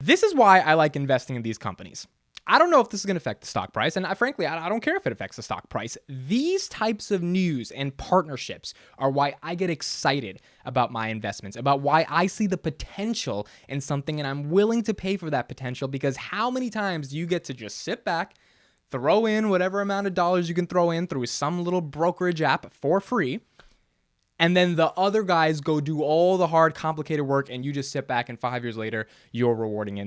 This is why I like investing in these companies. I don't know if this is going to affect the stock price, and frankly, I don't care if it affects the stock price. These types of news and partnerships are why I get excited about my investments, about why I see the potential in something, and I'm willing to pay for that potential, because how many times do you get to just sit back, throw in whatever amount of dollars you can throw in through some little brokerage app for free, and then the other guys go do all the hard, complicated work, and you just sit back, and 5 years later, you're rewarded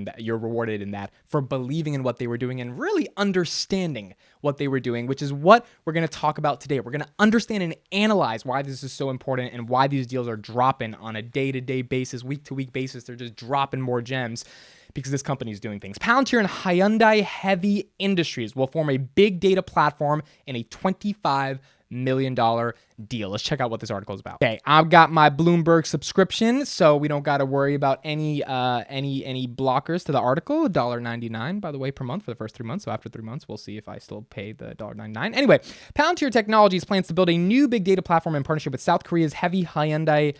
in that for believing in what they were doing and really understanding what they were doing, which is what we're going to talk about today. We're going to understand and analyze why this is so important and why these deals are dropping on a day-to-day basis, week-to-week basis. They're just dropping more gems because this company is doing things. Palantir and Hyundai Heavy Industries will form a big data platform in a $25 million deal. Let's check out what this article is about. Okay, I've got my Bloomberg subscription, so we don't got to worry about any blockers to the article. $1.99, by the way, per month for the first 3 months. So after 3 months, we'll see if I still pay the $1.99. Anyway, Palantir Technologies plans to build a new big data platform in partnership with South Korea's Hyundai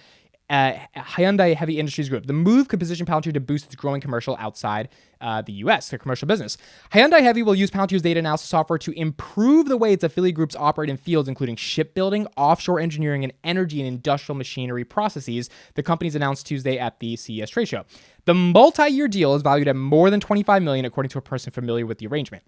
Heavy Industries Group. The move could position Palantir to boost its growing commercial outside the U.S., their commercial business. Hyundai Heavy will use Palantir's data analysis software to improve the way its affiliate groups operate in fields including shipbuilding, offshore engineering, and energy and industrial machinery processes, the companies announced Tuesday at the CES trade show. The multi-year deal is valued at more than $25 million, according to a person familiar with the arrangement.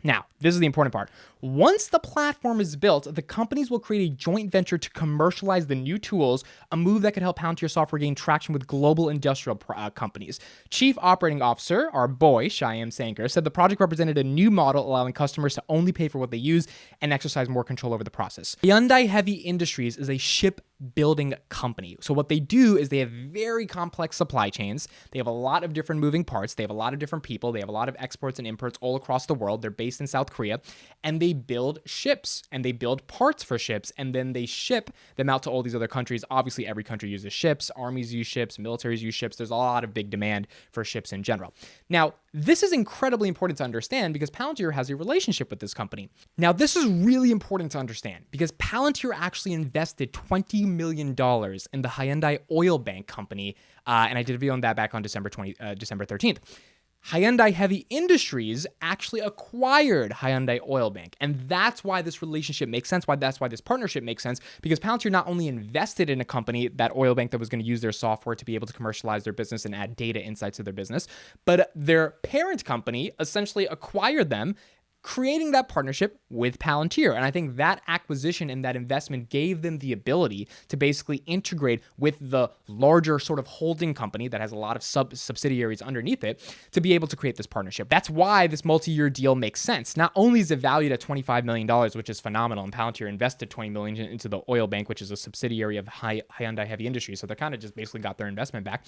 Now, this is the important part. Once the platform is built, the companies will create a joint venture to commercialize the new tools, a move that could help Palantir software gain traction with global industrial companies. Chief Operating Officer, our boy, Shyam Sankar, said the project represented a new model allowing customers to only pay for what they use and exercise more control over the process. Hyundai Heavy Industries is a shipbuilding company. So what they do is they have very complex supply chains. They have a lot of different moving parts. They have a lot of different people. They have a lot of exports and imports all across the world. They're based in South Korea, and they build ships and they build parts for ships, and then they ship them out to all these other countries. Obviously, every country uses ships. Armies use ships. Militaries use ships. There's a lot of big demand for ships in general. Now, this is incredibly important to understand because Palantir has a relationship with this company. Now, this is really important to understand because Palantir actually invested $20 million in the Hyundai Oil Bank company, and I did a video on that back on December 13th. Hyundai Heavy Industries actually acquired Hyundai Oil Bank, and that's why this relationship makes sense, that's why this partnership makes sense, because Palantir not only invested in a company, that Oil Bank, that was going to use their software to be able to commercialize their business and add data insights to their business, but their parent company essentially acquired them, creating that partnership with Palantir. And I think that acquisition and that investment gave them the ability to basically integrate with the larger sort of holding company that has a lot of subsidiaries underneath it to be able to create this partnership. That's why this multi-year deal makes sense. Not only is it valued at $25 million, which is phenomenal, and Palantir invested $20 million into the Oil Bank, which is a subsidiary of Hyundai Heavy Industries. So they kind of just basically got their investment back.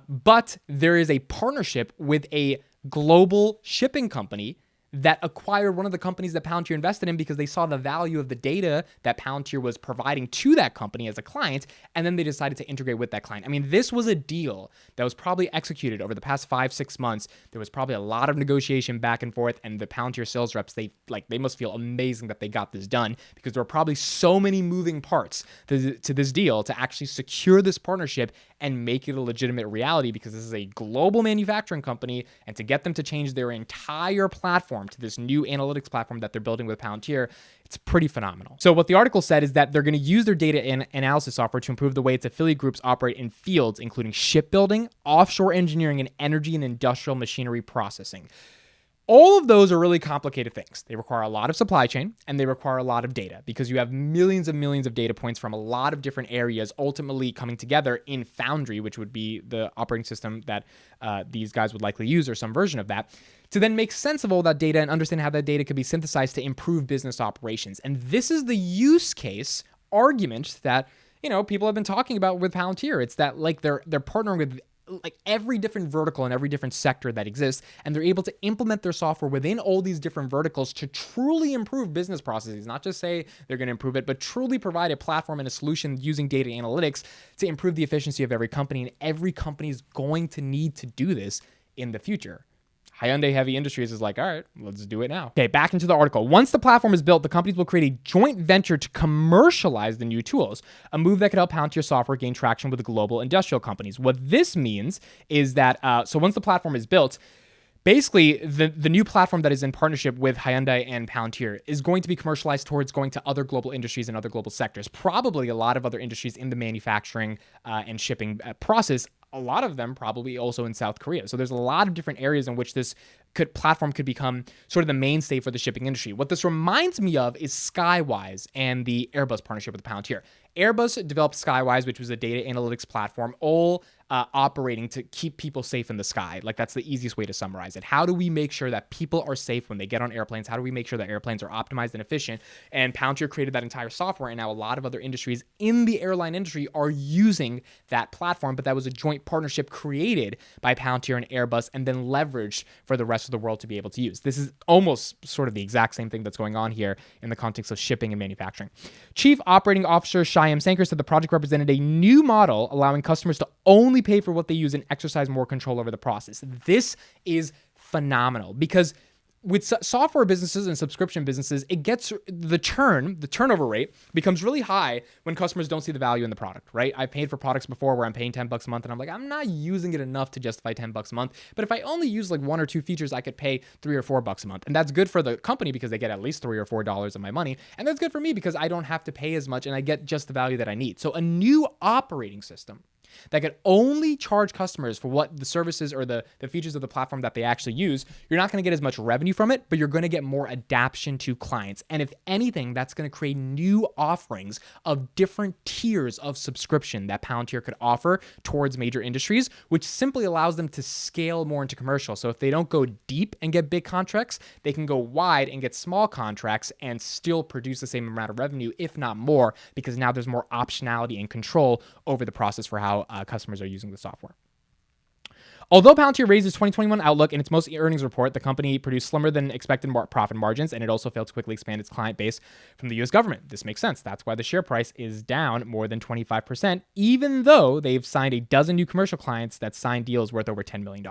But there is a partnership with a global shipping company that acquired one of the companies that Palantir invested in because they saw the value of the data that Palantir was providing to that company as a client, and then they decided to integrate with that client. I mean, this was a deal that was probably executed over the past 5-6 months. There was probably a lot of negotiation back and forth, and the Palantir sales reps, they must feel amazing that they got this done because there were probably so many moving parts to this deal to actually secure this partnership and make it a legitimate reality, because this is a global manufacturing company, and to get them to change their entire platform to this new analytics platform that they're building with Palantir, it's pretty phenomenal. So what the article said is that they're going to use their data and analysis software to improve the way its affiliate groups operate in fields including shipbuilding, offshore engineering, and energy and industrial machinery processing. All of those are really complicated things. They require a lot of supply chain, and they require a lot of data because you have millions and millions of data points from a lot of different areas ultimately coming together in Foundry, which would be the operating system that these guys would likely use, or some version of that, to then make sense of all that data and understand how that data could be synthesized to improve business operations. And this is the use case argument that, people have been talking about with Palantir. It's that they're partnering with every different vertical and every different sector that exists, and they're able to implement their software within all these different verticals to truly improve business processes, not just say they're going to improve it, but truly provide a platform and a solution using data analytics to improve the efficiency of every company. And every company is going to need to do this in the future. Hyundai Heavy Industries is like, all right, let's do it now. Okay, back into the article. Once the platform is built, the companies will create a joint venture to commercialize the new tools, a move that could help Palantir software gain traction with global industrial companies. What this means is that, so once the platform is built, basically, the new platform that is in partnership with Hyundai and Palantir is going to be commercialized towards going to other global industries and other global sectors, probably a lot of other industries in the manufacturing and shipping process, a lot of them probably also in South Korea. So there's a lot of different areas in which this platform could become sort of the mainstay for the shipping industry. What this reminds me of is Skywise and the Airbus partnership with Palantir. Airbus developed Skywise, which was a data analytics platform, all operating to keep people safe in the sky. Like, that's the easiest way to summarize it. How do we make sure that people are safe when they get on airplanes? How do we make sure that airplanes are optimized and efficient? And Palantir created that entire software, and now a lot of other industries in the airline industry are using that platform, but that was a joint partnership created by Palantir and Airbus and then leveraged for the rest of the world to be able to use. This is almost sort of the exact same thing that's going on here in the context of shipping and manufacturing. Chief Operating Officer Shyam Sankar said the project represented a new model allowing customers to only pay for what they use and exercise more control over the process. This is phenomenal because with software businesses and subscription businesses, it gets the turnover rate becomes really high when customers don't see the value in the product, right? I've paid for products before where I'm paying $10 a month and I'm like, I'm not using it enough to justify $10 a month. But if I only use like one or two features, I could pay $3 or $4 a month. And that's good for the company because they get at least $3 or $4 of my money. And that's good for me because I don't have to pay as much and I get just the value that I need. So a new operating system that could only charge customers for what the services or the features of the platform that they actually use, you're not going to get as much revenue from it, but you're going to get more adaption to clients. And if anything, that's going to create new offerings of different tiers of subscription that Palantir could offer towards major industries, which simply allows them to scale more into commercial. So if they don't go deep and get big contracts, they can go wide and get small contracts and still produce the same amount of revenue, if not more, because now there's more optionality and control over the process for how customers are using the software. Although Palantir raised its 2021 outlook in its most earnings report, the company produced slimmer than expected profit margins, and it also failed to quickly expand its client base from the U.S. government. This makes sense. That's why the share price is down more than 25%, even though they've signed a dozen new commercial clients that signed deals worth over $10 million.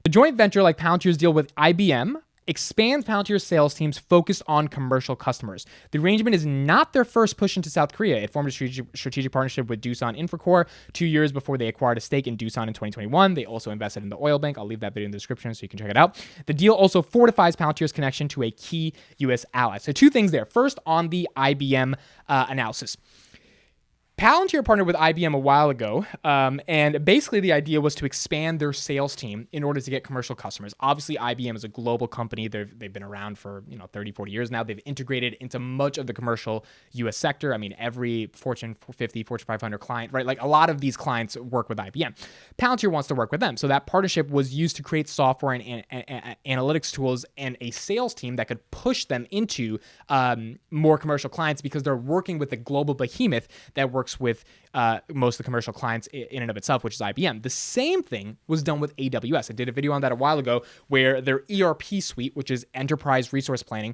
The joint venture, like Palantir's deal with IBM, expands Palantir's sales teams focused on commercial customers. The arrangement is not their first push into South Korea. It formed a strategic partnership with Doosan Infracore 2 years before they acquired a stake in Doosan in 2021. They also invested in the Oil Bank. I'll leave that video in the description so you can check it out. The deal also fortifies Palantir's connection to a key U.S. ally. So two things there. First, on the IBM analysis. Palantir partnered with IBM a while ago, and basically the idea was to expand their sales team in order to get commercial customers. Obviously, IBM is a global company. They've been around for 30, 40 years now. They've integrated into much of the commercial U.S. sector. I mean, every Fortune 50, Fortune 500 client, right? Like a lot of these clients work with IBM. Palantir wants to work with them. So that partnership was used to create software and analytics tools and a sales team that could push them into more commercial clients because they're working with a global behemoth that works with most of the commercial clients in and of itself, which is IBM. The same thing was done with AWS. I did a video on that a while ago where their ERP suite, which is Enterprise Resource Planning,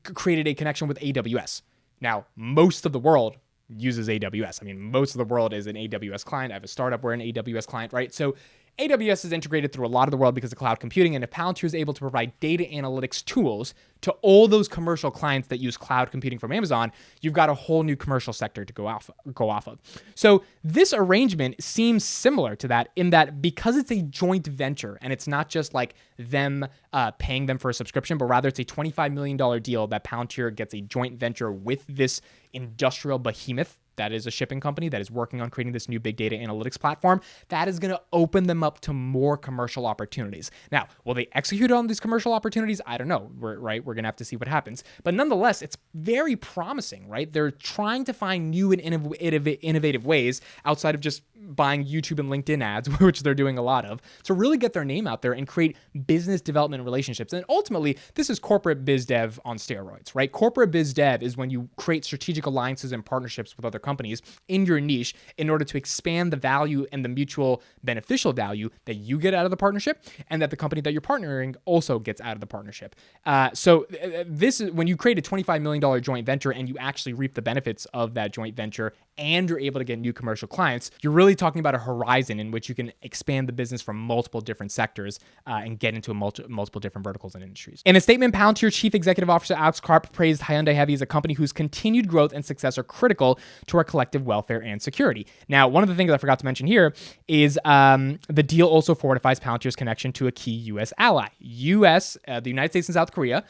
created a connection with AWS. Now, most of the world uses AWS. I mean, most of the world is an AWS client. I have a startup, we're an AWS client, right? So AWS is integrated through a lot of the world because of cloud computing, and if Palantir is able to provide data analytics tools to all those commercial clients that use cloud computing from Amazon, you've got a whole new commercial sector to go off of. So this arrangement seems similar to that in that because it's a joint venture and it's not just like them paying them for a subscription, but rather it's a $25 million deal that Palantir gets a joint venture with this industrial behemoth that is a shipping company that is working on creating this new big data analytics platform, that is going to open them up to more commercial opportunities. Now, will they execute on these commercial opportunities? I don't know, We're going to have to see what happens. But nonetheless, it's very promising, right? They're trying to find new and innovative ways outside of just buying YouTube and LinkedIn ads, which they're doing a lot of, to really get their name out there and create business development relationships. And ultimately, this is corporate biz dev on steroids, right? Corporate biz dev is when you create strategic alliances and partnerships with other companies in your niche in order to expand the value and the mutual beneficial value that you get out of the partnership and that the company that you're partnering also gets out of the partnership. So this is when you create a $25 million joint venture and you actually reap the benefits of that joint venture and you're able to get new commercial clients, you're really talking about a horizon in which you can expand the business from multiple different sectors and get into multiple different verticals and industries. In a statement, Palantir Chief Executive Officer Alex Karp praised Hyundai Heavy as a company whose continued growth and success are critical to our collective welfare and security. Now, one of the things I forgot to mention here is the deal also fortifies Palantir's connection to a key U.S. ally. The United States and South Korea,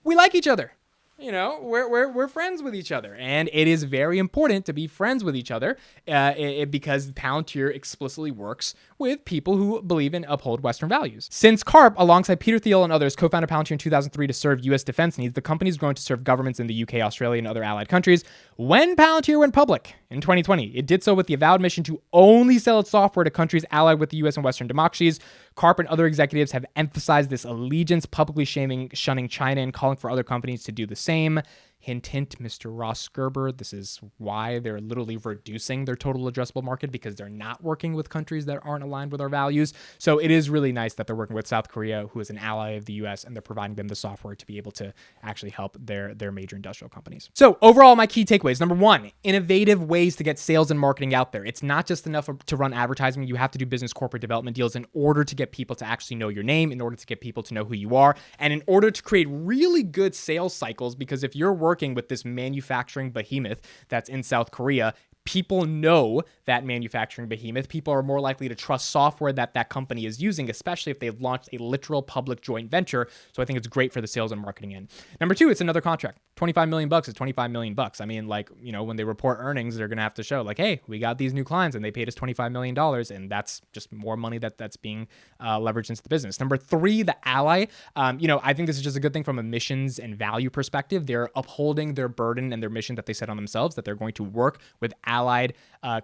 we like each other. You know, we're friends with each other, and it is very important to be friends with each other because Palantir explicitly works with people who believe and uphold Western values. Since Karp, alongside Peter Thiel and others, co-founded Palantir in 2003 to serve U.S. defense needs, the company's grown to serve governments in the UK, Australia, and other allied countries. When Palantir went public in 2020, it did so with the avowed mission to only sell its software to countries allied with the U.S. and Western democracies. Karp and other executives have emphasized this allegiance, publicly shunning China and calling for other companies to do the same. Hint, hint, Mr. Ross Gerber. This is why they're literally reducing their total addressable market, because they're not working with countries that aren't aligned with our values. So it is really nice that they're working with South Korea, who is an ally of the U.S., and they're providing them the software to be able to actually help their major industrial companies. So overall, my key takeaways. Number one, innovative ways to get sales and marketing out there. It's not just enough to run advertising. You have to do business corporate development deals in order to get people to actually know your name, in order to get people to know who you are, and in order to create really good sales cycles, because if you're working with this manufacturing behemoth that's in South Korea, people know that manufacturing behemoth. People are more likely to trust software that that company is using, especially if they've launched a literal public joint venture. So I think it's great for the sales and marketing end. Number two, it's another contract. $25 million is $25 million. I mean, like, you know, when they report earnings, they're going to have to show like, hey, we got these new clients and they paid us $25 million. And that's just more money that's being leveraged into the business. Number three, the ally. I think this is just a good thing from a missions and value perspective. They're upholding their burden and their mission that they set on themselves, that they're going to work with allied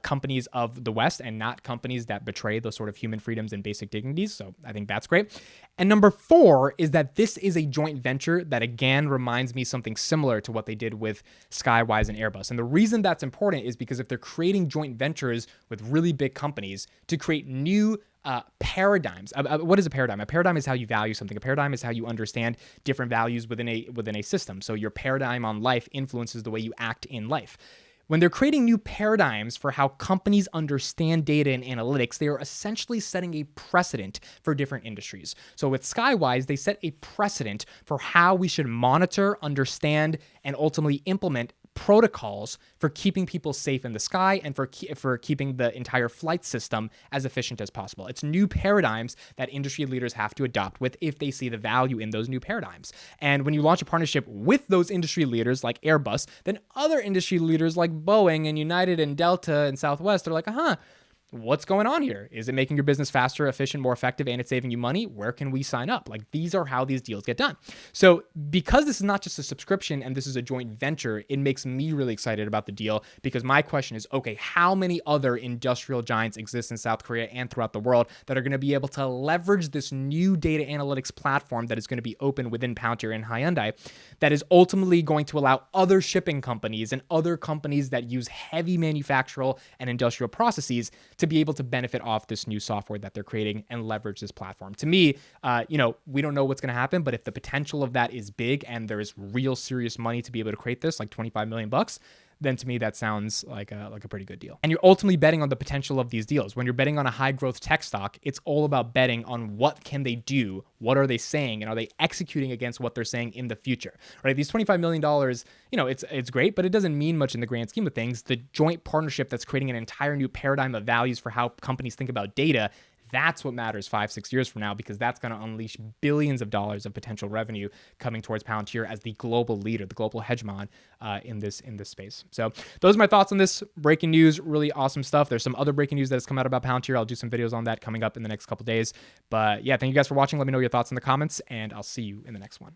companies of the West and not companies that betray those sort of human freedoms and basic dignities. So I think that's great. And number four is that this is a joint venture that, again, reminds me something similar to what they did with Skywise and Airbus. And the reason that's important is because if they're creating joint ventures with really big companies to create new paradigms. What is a paradigm? A paradigm is how you value something. A paradigm is how you understand different values within a system. So your paradigm on life influences the way you act in life. When they're creating new paradigms for how companies understand data and analytics, they are essentially setting a precedent for different industries. So with Skywise, they set a precedent for how we should monitor, understand, and ultimately implement protocols for keeping people safe in the sky and for keeping the entire flight system as efficient as possible. It's new paradigms that industry leaders have to adopt with if they see the value in those new paradigms. And when you launch a partnership with those industry leaders like Airbus, then other industry leaders like Boeing and United and Delta and Southwest are like, what's going on here? Is it making your business faster, efficient, more effective, and it's saving you money? Where can we sign up? Like, these are how these deals get done. So because this is not just a subscription and this is a joint venture, it makes me really excited about the deal, because my question is, okay, how many other industrial giants exist in South Korea and throughout the world that are going to be able to leverage this new data analytics platform that is going to be open within Palantir and Hyundai, that is ultimately going to allow other shipping companies and other companies that use heavy manufactural and industrial processes to be able to benefit off this new software that they're creating and leverage this platform. To me, we don't know what's going to happen, but if the potential of that is big and there is real serious money to be able to create this, like $25 million, then to me that sounds like a pretty good deal. And you're ultimately betting on the potential of these deals. When you're betting on a high growth tech stock, it's all about betting on what can they do, what are they saying, and are they executing against what they're saying in the future, right? These $25 million, it's great, but it doesn't mean much in the grand scheme of things. The joint partnership that's creating an entire new paradigm of values for how companies think about data, that's what matters 5-6 years from now, because that's going to unleash billions of dollars of potential revenue coming towards Palantir as the global leader, the global hegemon in this space. So those are my thoughts on this breaking news. Really awesome stuff. There's some other breaking news that has come out about Palantir. I'll do some videos on that coming up in the next couple days. But yeah, thank you guys for watching. Let me know your thoughts in the comments, and I'll see you in the next one.